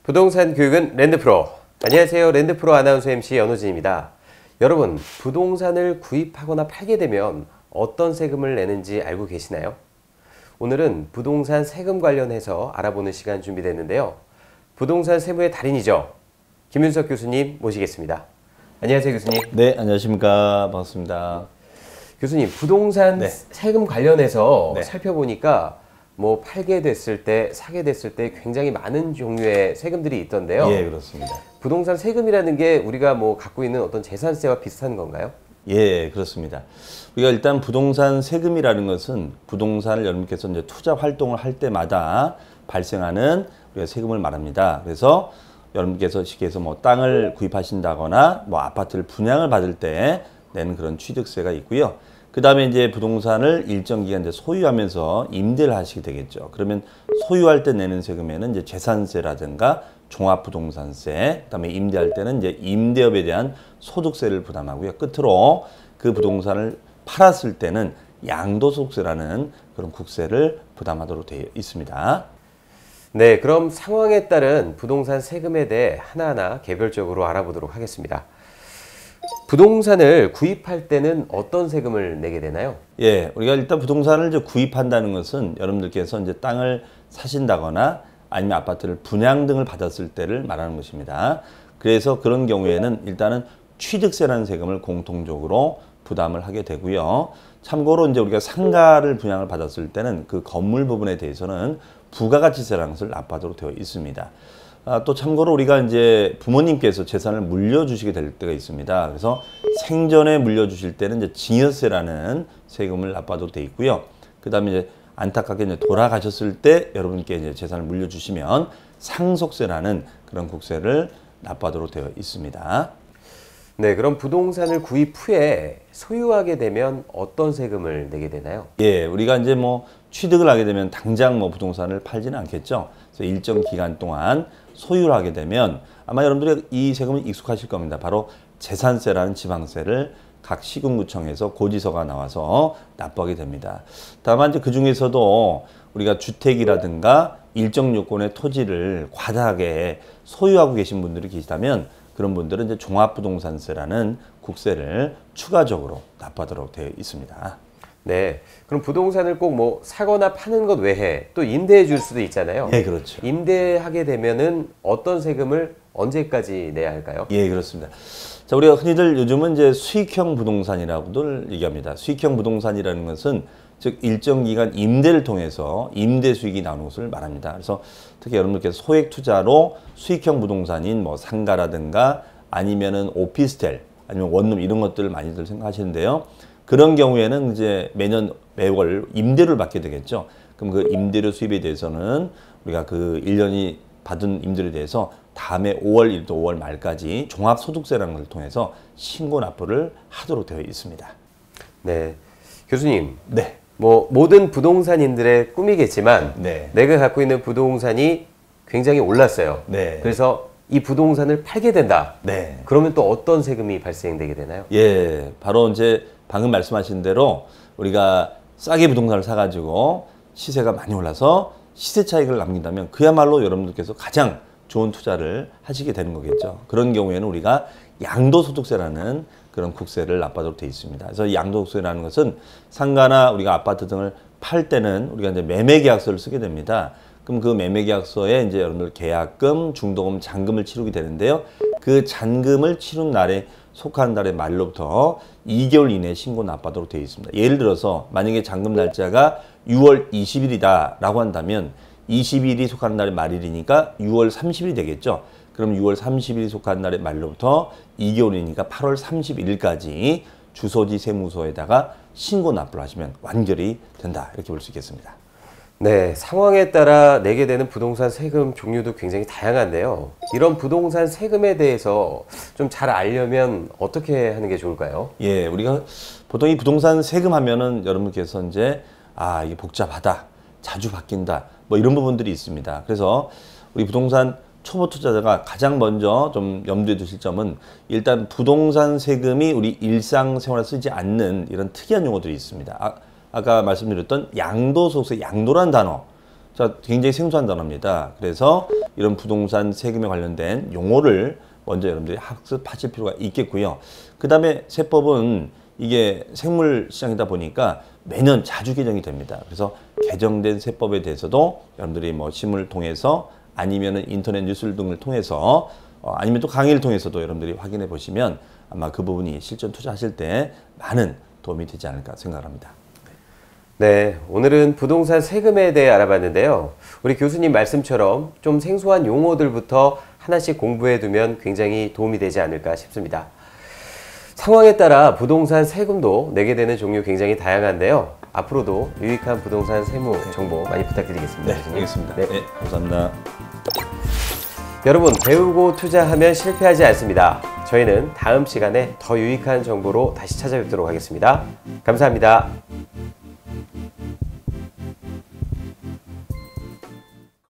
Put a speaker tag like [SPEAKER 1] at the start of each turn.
[SPEAKER 1] 부동산 교육은 랜드프로. 안녕하세요. 랜드프로 아나운서 MC 연호진입니다. 여러분, 부동산을 구입하거나 팔게 되면 어떤 세금을 내는지 알고 계시나요? 오늘은 부동산 세금 관련해서 알아보는 시간 준비됐는데요. 부동산 세무의 달인이죠. 김윤석 교수님 모시겠습니다. 안녕하세요, 교수님.
[SPEAKER 2] 네, 안녕하십니까. 반갑습니다.
[SPEAKER 1] 교수님, 부동산 세금 관련해서
[SPEAKER 2] 네.
[SPEAKER 1] 살펴보니까 뭐 팔게 됐을 때, 사게 됐을 때 굉장히 많은 종류의 세금들이 있던데요.
[SPEAKER 2] 예, 그렇습니다.
[SPEAKER 1] 부동산 세금이라는 게 우리가 뭐 갖고 있는 어떤 재산세와 비슷한 건가요?
[SPEAKER 2] 예, 그렇습니다. 우리가 일단 부동산 세금이라는 것은 부동산을 여러분께서 이제 투자 활동을 할 때마다 발생하는 우리가 세금을 말합니다. 그래서 여러분께서 시기에서 뭐 땅을 구입하신다거나 뭐 아파트를 분양을 받을 때 내는 그런 취득세가 있고요. 그 다음에 이제 부동산을 일정 기간 이제 소유하면서 임대를 하시게 되겠죠. 그러면 소유할 때 내는 세금에는 이제 재산세라든가 종합부동산세, 그다음에 임대할 때는 이제 임대업에 대한 소득세를 부담하고요. 끝으로 그 부동산을 팔았을 때는 양도소득세라는 그런 국세를 부담하도록 되어 있습니다.
[SPEAKER 1] 네, 그럼 상황에 따른 부동산 세금에 대해 하나하나 개별적으로 알아보도록 하겠습니다. 부동산을 구입할 때는 어떤 세금을 내게 되나요?
[SPEAKER 2] 예, 우리가 일단 부동산을 이제 구입한다는 것은 여러분들께서 이제 땅을 사신다거나 아니면 아파트를 분양 등을 받았을 때를 말하는 것입니다. 그래서 그런 경우에는 일단은 취득세라는 세금을 공통적으로 부담을 하게 되고요. 참고로 이제 우리가 상가를 분양을 받았을 때는 그 건물 부분에 대해서는 부가가치세라는 것을 납부하도록 되어 있습니다. 또 참고로 우리가 이제 부모님께서 재산을 물려주시게 될 때가 있습니다. 그래서 생전에 물려주실 때는 이제 증여세라는 세금을 납부하도록 되어 있고요. 그 다음에 이제 안타깝게 이제 돌아가셨을 때 여러분께 이제 재산을 물려주시면 상속세라는 그런 국세를 납부하도록 되어 있습니다.
[SPEAKER 1] 네, 그럼 부동산을 구입 후에 소유하게 되면 어떤 세금을 내게 되나요?
[SPEAKER 2] 예, 우리가 이제 뭐 취득을 하게 되면 당장 뭐 부동산을 팔지는 않겠죠. 그래서 일정 기간 동안 소유를 하게 되면 아마 여러분들이 이 세금은 익숙하실 겁니다. 바로 재산세라는 지방세를 각 시군구청에서 고지서가 나와서 납부하게 됩니다. 다만 이제 그 중에서도 우리가 주택이라든가 일정 요건의 토지를 과다하게 소유하고 계신 분들이 계시다면 그런 분들은 이제 종합부동산세라는 국세를 추가적으로 납부하도록 되어 있습니다.
[SPEAKER 1] 네, 그럼 부동산을 꼭 뭐 사거나 파는 것 외에 또 임대해 줄 수도 있잖아요.
[SPEAKER 2] 예, 그렇죠.
[SPEAKER 1] 임대하게 되면은 어떤 세금을 언제까지 내야 할까요?
[SPEAKER 2] 예, 그렇습니다. 자, 우리가 흔히들 요즘은 이제 수익형 부동산이라고들 얘기합니다. 수익형 부동산이라는 것은 즉 일정 기간 임대를 통해서 임대 수익이 나오는 것을 말합니다. 그래서 특히 여러분들께서 소액 투자로 수익형 부동산인 뭐 상가라든가 아니면은 오피스텔 아니면 원룸 이런 것들을 많이들 생각하시는데요. 그런 경우에는 이제 매월 임대료를 받게 되겠죠. 그럼 그 임대료 수입에 대해서는 우리가 그 1년이 받은 임대료에 대해서 다음에 5월 1일부터 5월 말까지 종합소득세라는 걸 통해서 신고 납부를 하도록 되어 있습니다.
[SPEAKER 1] 네, 교수님.
[SPEAKER 2] 네.
[SPEAKER 1] 뭐 모든 부동산인들의 꿈이겠지만
[SPEAKER 2] 네.
[SPEAKER 1] 내가 갖고 있는 부동산이 굉장히 올랐어요.
[SPEAKER 2] 네.
[SPEAKER 1] 그래서 이 부동산을 팔게 된다.
[SPEAKER 2] 네.
[SPEAKER 1] 그러면 또 어떤 세금이 발생되게 되나요?
[SPEAKER 2] 예, 바로 이제 방금 말씀하신 대로 우리가 싸게 부동산을 사가지고 시세가 많이 올라서 시세 차익을 남긴다면 그야말로 여러분들께서 가장 좋은 투자를 하시게 되는 거겠죠. 그런 경우에는 우리가 양도소득세라는 그런 국세를 납부하도록 되어 있습니다. 그래서 양도소득세라는 것은 상가나 우리가 아파트 등을 팔 때는 우리가 이제 매매계약서를 쓰게 됩니다. 그럼 그 매매계약서에 이제 여러분들 계약금, 중도금, 잔금을 치르게 되는데요. 그 잔금을 치른 날에 속한 달의 말로부터 2개월 이내에 신고 납부하도록 되어 있습니다. 예를 들어서 만약에 잔금 날짜가 6월 20일이다 라고 한다면 20일이 속한 날의 말일이니까 6월 30일이 되겠죠. 그럼 6월 30일이 속한 날의 말로부터 2개월이니까 8월 31일까지 주소지 세무서에다가 신고 납부를 하시면 완결이 된다. 이렇게 볼 수 있겠습니다.
[SPEAKER 1] 네, 상황에 따라 내게 되는 부동산 세금 종류도 굉장히 다양한데요. 이런 부동산 세금에 대해서 좀 잘 알려면 어떻게 하는 게 좋을까요?
[SPEAKER 2] 예, 우리가 보통 이 부동산 세금 하면은 여러분께서 이제 이게 복잡하다. 자주 바뀐다. 뭐 이런 부분들이 있습니다. 그래서 우리 부동산 초보 투자자가 가장 먼저 좀 염두에 두실 점은 일단 부동산 세금이 우리 일상생활에 쓰지 않는 이런 특이한 용어들이 있습니다. 아까 말씀드렸던 양도소득세, 양도란 단어. 자, 굉장히 생소한 단어입니다. 그래서 이런 부동산 세금에 관련된 용어를 먼저 여러분들이 학습하실 필요가 있겠고요. 그 다음에 세법은 이게 생물 시장이다 보니까 매년 자주 개정이 됩니다. 그래서 개정된 세법에 대해서도 여러분들이 뭐 신문을 통해서 아니면은 인터넷 뉴스 등을 통해서 아니면 또 강의를 통해서도 여러분들이 확인해 보시면 아마 그 부분이 실전 투자하실 때 많은 도움이 되지 않을까 생각합니다.
[SPEAKER 1] 네, 오늘은 부동산 세금에 대해 알아봤는데요. 우리 교수님 말씀처럼 좀 생소한 용어들부터 하나씩 공부해 두면 굉장히 도움이 되지 않을까 싶습니다. 상황에 따라 부동산 세금도 내게 되는 종류 굉장히 다양한데요. 앞으로도 유익한 부동산 세무 정보 많이 부탁드리겠습니다.
[SPEAKER 2] 네, 알겠습니다.
[SPEAKER 1] 네.
[SPEAKER 2] 네, 감사합니다.
[SPEAKER 1] 여러분, 배우고 투자하면 실패하지 않습니다. 저희는 다음 시간에 더 유익한 정보로 다시 찾아뵙도록 하겠습니다. 감사합니다.